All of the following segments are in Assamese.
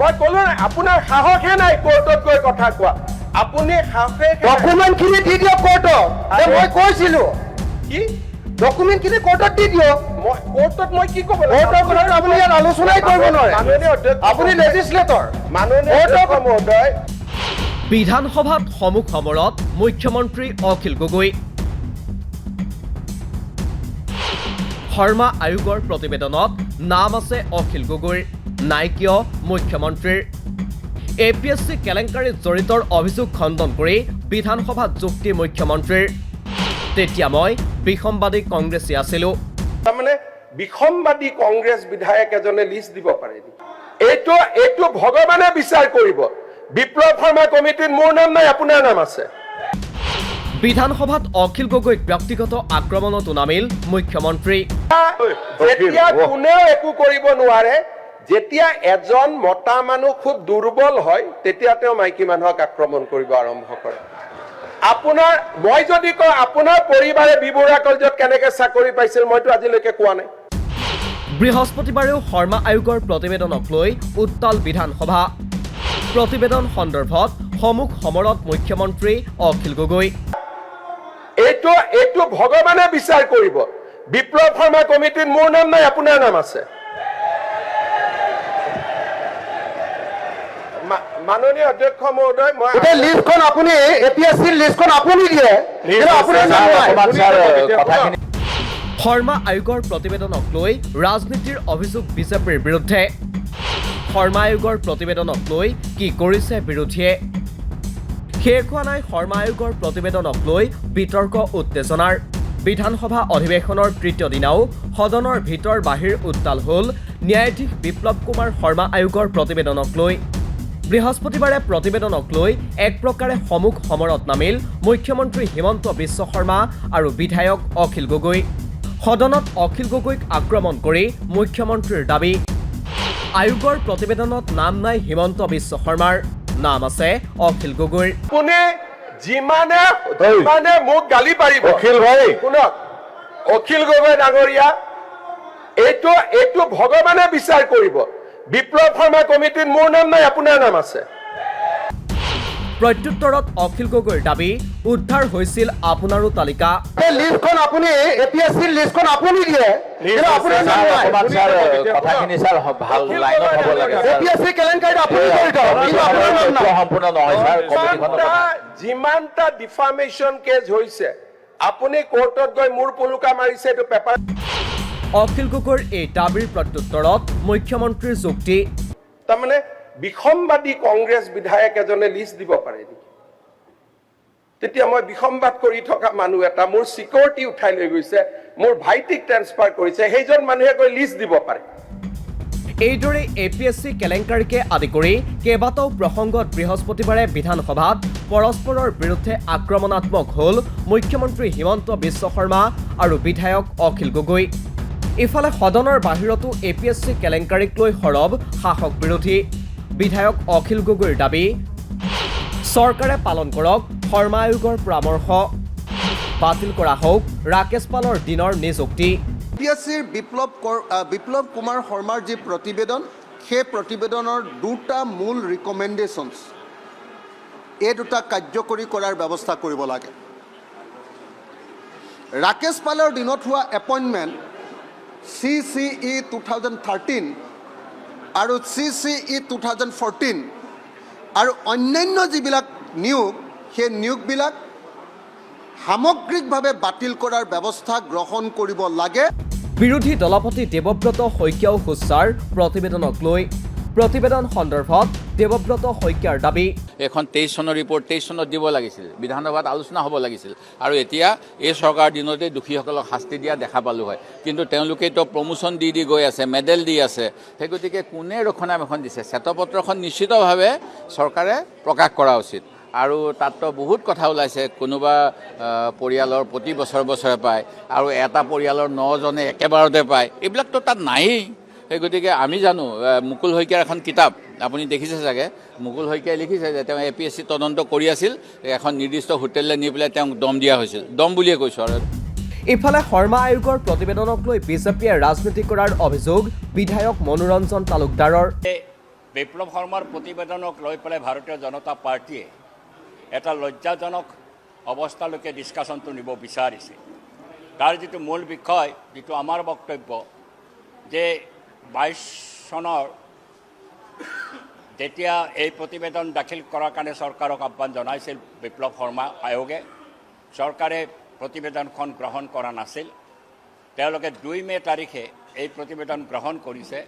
মই ক'লো নাই আপোনাৰ সাহসে নাই কোৰ্টত গৈ কথা কোৱা আপুনি সাহসে ডকুমেণ্টখিনি দি দিয়ক কোৰ্টত মই কৈছিলোঁ কি ডকুমেণ্টখিনি কোৰ্টত দি দিয়ক মই কোৰ্টত মই কি ক'ব কোৰ্টৰ কথাটো আপুনি ইয়াত আলোচনাই কৰিব নোৱাৰে আপুনি লেজিছলেটৰ মাননীয় অধ্যক্ষ মহোদয় বিধানসভাত সমুখ সমৰত মুখ্যমন্ত্ৰী অখিল গগৈ শৰ্মা আয়োগৰ প্ৰতিবেদনত নাম আছে অখিল গগৈৰ নাই কিয় মুখ্যমন্ত্ৰীৰ APSC কেলেংকাৰীত জড়িতৰ অভিযোগ খণ্ডন কৰি বিধানসভাত যুক্তি মুখ্যমন্ত্ৰীৰ তেতিয়া মই বিসম্বাদী কংগ্ৰেছী আছিলোঁ তাৰমানে বিসম্বাদী কংগ্ৰেছ বিধায়ক এজনে লিষ্ট দিব পাৰে এইটো ভগৱানে বিচাৰ কৰিব বিপ্লৱ শৰ্মা কমিটিত মোৰ নাম নাই আপোনাৰ নাম আছে বিধানসভাত অখিল গগৈক ব্যক্তিগত আক্ৰমণতো নামিল মুখ্যমন্ত্ৰী যেতিয়া কোনেও একো কৰিব নোৱাৰে যেতিয়া এজন মতা মানুহ খুব দুৰ্বল হয় তেতিয়া তেওঁ মাইকী মানুহক আক্ৰমণ কৰিব আৰম্ভ কৰে আপোনাৰ মই যদি কওঁ আপোনাৰ পৰিবাৰে বিবৰা কলেজত কেনেকৈ চাকৰি পাইছিল মইতো আজিলৈকে কোৱা নাই বৃহস্পতিবাৰেও শৰ্মা আয়োগৰ প্ৰতিবেদনক লৈ উত্তাল বিধানসভা প্ৰতিবেদন সন্দৰ্ভত সমুখ সমৰত মুখ্যমন্ত্ৰী অখিল গগৈ এইটো ভগৱানে বিচাৰ কৰিব বিপ্লৱ শৰ্মা কমিটিত মোৰ নাম নাই আপোনাৰ নাম আছে মাননীয় অধ্যক্ষ মহোদয় মই গোটেই লিষ্টখন আপুনি APSC লিষ্টখন আপুনি দিয়ে আপোনাৰ নাম নাই শৰ্মা আয়োগৰ প্ৰতিবেদনক লৈ ৰাজনীতিৰ অভিযোগ বিজেপিৰ বিৰুদ্ধে শৰ্মা আয়োগৰ প্ৰতিবেদনক লৈ কি কৰিছে বিৰোধীয়ে শেষ হোৱা নাই শৰ্মা আয়োগৰ প্ৰতিবেদনক লৈ বিতৰ্ক উত্তেজনাৰ বিধানসভা অধিৱেশনৰ তৃতীয় দিনাও সদনৰ ভিতৰ বাহিৰ উত্তাল হ'ল ন্যায়াধীশ বিপ্লৱ কুমাৰ শৰ্মা আয়োগৰ প্ৰতিবেদনক লৈ বৃহস্পতিবাৰে প্ৰতিবেদনক লৈ এক প্ৰকাৰে সমুখ সমৰত নামিল মুখ্যমন্ত্ৰী হিমন্ত বিশ্ব শৰ্মা আৰু বিধায়ক অখিল গগৈ সদনত অখিল গগৈক আক্ৰমণ কৰি মুখ্যমন্ত্ৰীৰ দাবী আয়োগৰ প্ৰতিবেদনত নাম নাই হিমন্ত বিশ্ব শৰ্মাৰ নাম আছে অখিল গগৈৰ কোনে যিমানে মোক গালি পাৰিব অখিল ভাই শুনক অখিল গগৈ ডাঙৰীয়া এইটো ভগৱানে বিচাৰ কৰিব বিপ্লৱ শৰ্মা কমিটিত মোৰ নাম নাই আপোনাৰ নাম আছে প্ৰত্যুত্তৰত অখিল গগৈৰ দাবী উদ্ধাৰ হৈছিল আপোনাৰো তালিকা এই লিষ্টখন আপুনি APSC লিষ্টখন আপুনি দিয়ে আপোনাৰ নাম নাই কথাখিনি স্যাৰ ভাল লাইনত হ'ব লাগে APSC কেলেংকাৰীত আপুনি জড়িত কিন্তু আপোনাৰ নাম নাই সম্পূৰ্ণ নহয় স্যাৰ কমিটিখনৰ যিমানটা ডিফামেশ্যন কেছ হৈছে আপুনি কোৰ্টত গৈ মোৰ পুলুকা মাৰিছে এইটো পেপাৰ অখিল গগৈৰ এই দাবীৰ প্ৰত্যুত্তৰত মুখ্যমন্ত্ৰীৰ যুক্তি তাৰমানে বিসম্বাদী কংগ্ৰেছ বিধায়ক এজনে লিষ্ট দিব পাৰে নেকি তেতিয়া মই বিসম্বাদ কৰি থকা মানুহ এটা মোৰ সিকিউৰিটি উঠাই লৈ গৈছে মোৰ ভাইটিক ট্ৰান্সফাৰ কৰিছে সেইজন মানুহে গৈ লিষ্ট দিব পাৰে এইদৰে APSC কেলেংকাৰীকে আদি কৰি কেইবাটাও প্ৰসংগত বৃহস্পতিবাৰে বিধানসভাত পৰস্পৰৰ বিৰুদ্ধে আক্ৰমণাত্মক হ'ল মুখ্যমন্ত্ৰী হিমন্ত বিশ্ব শৰ্মা আৰু বিধায়ক অখিল গগৈ ইফালে সদনৰ বাহিৰতো APSC কেলেংকাৰীক লৈ সৰব শাসক বিৰোধী বিধায়ক অখিল গগৈৰ দাবী চৰকাৰে পালন কৰক শৰ্মা আয়োগৰ পৰামৰ্শ বাতিল কৰা হওক ৰাকেশ পালৰ দিনৰ নিযুক্তি APSCৰ বিপ্লৱ কুমাৰ শৰ্মাৰ যি প্ৰতিবেদন সেই প্ৰতিবেদনৰ দুটা মূল ৰিকমেণ্ডেশ্যনছ এই দুটা কাৰ্যকৰী কৰাৰ ব্যৱস্থা কৰিব লাগে ৰাকেশ পালৰ দিনত হোৱা এপইণ্টমেণ্ট CCE 2013 আৰু CCE 2014 আৰু অন্যান্য যিবিলাক নিয়োগ সেই নিয়োগবিলাক সামগ্ৰিকভাৱে বাতিল কৰাৰ ব্যৱস্থা গ্ৰহণ কৰিব লাগে বিৰোধী দলপতি দেৱব্ৰত শইকীয়াও সোচ্চাৰ প্ৰতিবেদনক লৈ প্ৰতিবেদন সন্দৰ্ভত দেৱব্ৰত শইকীয়াৰ দাবী এখন 23 চনৰ ৰিপৰ্ট 23 চনত দিব লাগিছিল বিধানসভাত আলোচনা হ'ব লাগিছিল আৰু এতিয়া এই চৰকাৰ দিনতে দুখীসকলক শাস্তি দিয়া দেখা পালোঁ হয় কিন্তু তেওঁলোকেতো প্ৰমোশ্যন দি গৈ আছে মেডেল দি আছে সেই গতিকে কোনে ৰক্ষণাবেক্ষণ দিছে শ্বেতপত্ৰখন নিশ্চিতভাৱে চৰকাৰে প্ৰকাশ কৰা উচিত আৰু তাততো বহুত কথা ওলাইছে কোনোবা পৰিয়ালৰ প্ৰতি বছৰে পায় আৰু এটা পৰিয়ালৰ 9জনে একেবাৰতে পায় এইবিলাকতো তাত নায়েই সেই গতিকে আমি জানো মুকুল শইকীয়াৰ এখন কিতাপ আপুনি দেখিছে চাগে মুকুল শইকীয়াই লিখিছে যে তেওঁ APSC তদন্ত কৰি আছিল এখন নিৰ্দিষ্ট হোটেললৈ নি পেলাই তেওঁক দম দিয়া হৈছিল দম বুলিয়ে কৈছোঁ আৰু ইফালে শৰ্মা আয়োগৰ প্ৰতিবেদনক লৈ বিজেপিয়ে ৰাজনীতি কৰাৰ অভিযোগ বিধায়ক মনোৰঞ্জন তালুকদাৰৰ বিপ্লৱ শৰ্মাৰ প্ৰতিবেদনক লৈ পেলাই ভাৰতীয় জনতা পাৰ্টীয়ে এটা লজ্জাজনক অৱস্থালৈকে ডিছকাশ্যনটো নিব বিচাৰিছে। তাৰ যিটো মূল বিষয়, যিটো আমাৰ বক্তব্য যে 22 চনৰ যেতিয়া এই প্ৰতিবেদন দাখিল কৰাৰ কাৰণে চৰকাৰক আহ্বান জনাইছিল বিপ্লৱ শৰ্মা আয়োগে, চৰকাৰে প্ৰতিবেদনখন গ্ৰহণ কৰা নাছিল। তেওঁলোকে 2 মে তাৰিখে এই প্ৰতিবেদন গ্ৰহণ কৰিছে,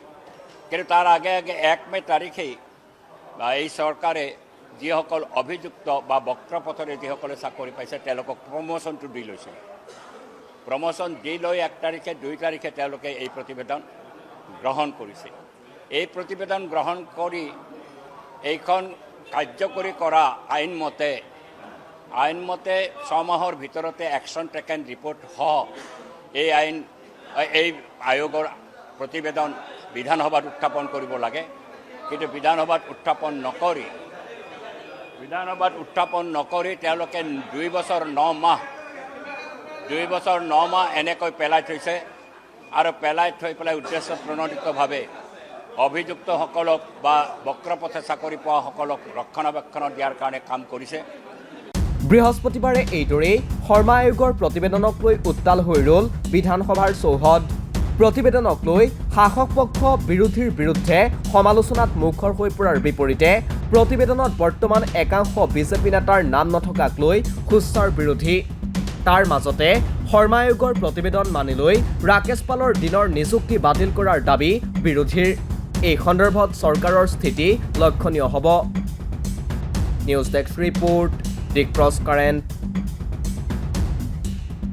কিন্তু তাৰ আগে আগে 1 মে তাৰিখেই এই চৰকাৰে যিসকল অভিযুক্ত বা বক্ৰপথৰে যিসকলে চাকৰি পাইছে তেওঁলোকক প্ৰমোশ্যনটো দি লৈছে। প্ৰমোশ্যন দি লৈ 1 তাৰিখে 2 তাৰিখে তেওঁলোকে এই প্ৰতিবেদন গ্ৰহণ কৰিছে। এই প্ৰতিবেদন গ্ৰহণ কৰি এইখন কাৰ্যকৰী কৰা আইনমতে 6 মাহৰ ভিতৰতে একশ্যন টেকেন ৰিপৰ্ট সহ এই আয়োগৰ প্ৰতিবেদন বিধানসভাত উত্থাপন কৰিব লাগে। কিন্তু বিধানসভাত উত্থাপন নকৰি তেওঁলোকে 2 বছৰ 9 মাহ এনেকৈ পেলাই থৈছে আৰু পেলাই থৈ পেলাই উদ্দেশ্য প্ৰণোদিতভাৱে অভিযুক্তসকলক বা বক্ৰপথে চাকৰি পোৱাসকলক ৰক্ষণাবেক্ষণ দিয়াৰ কাৰণে কাম কৰিছে। বৃহস্পতিবাৰে এইদৰেই শৰ্মা আয়োগৰ প্ৰতিবেদনক লৈ উত্তাল হৈ ৰ'ল বিধানসভাৰ চৌহদ। প্ৰতিবেদনক লৈ শাসক পক্ষ বিৰোধীৰ বিৰুদ্ধে সমালোচনাত মুখৰ হৈ পৰাৰ বিপৰীতে প্ৰতিবেদনত বৰ্তমান একাংশ বিজেপি নেতাৰ নাম নথকাক লৈ সোচ্চাৰ বিৰোধী। তাৰ মাজতে শৰ্মা আয়োগৰ প্ৰতিবেদন মানি লৈ ৰাকেশ পালৰ দিনৰ নিযুক্তি বাতিল কৰাৰ দাবী বিৰোধীৰ। এই সন্দৰ্ভত চৰকাৰৰ স্থিতি লক্ষণীয় হ'ব। নিউজ ডেস্ক ৰিপৰ্ট, দি ক্ৰছ কাৰেণ্ট।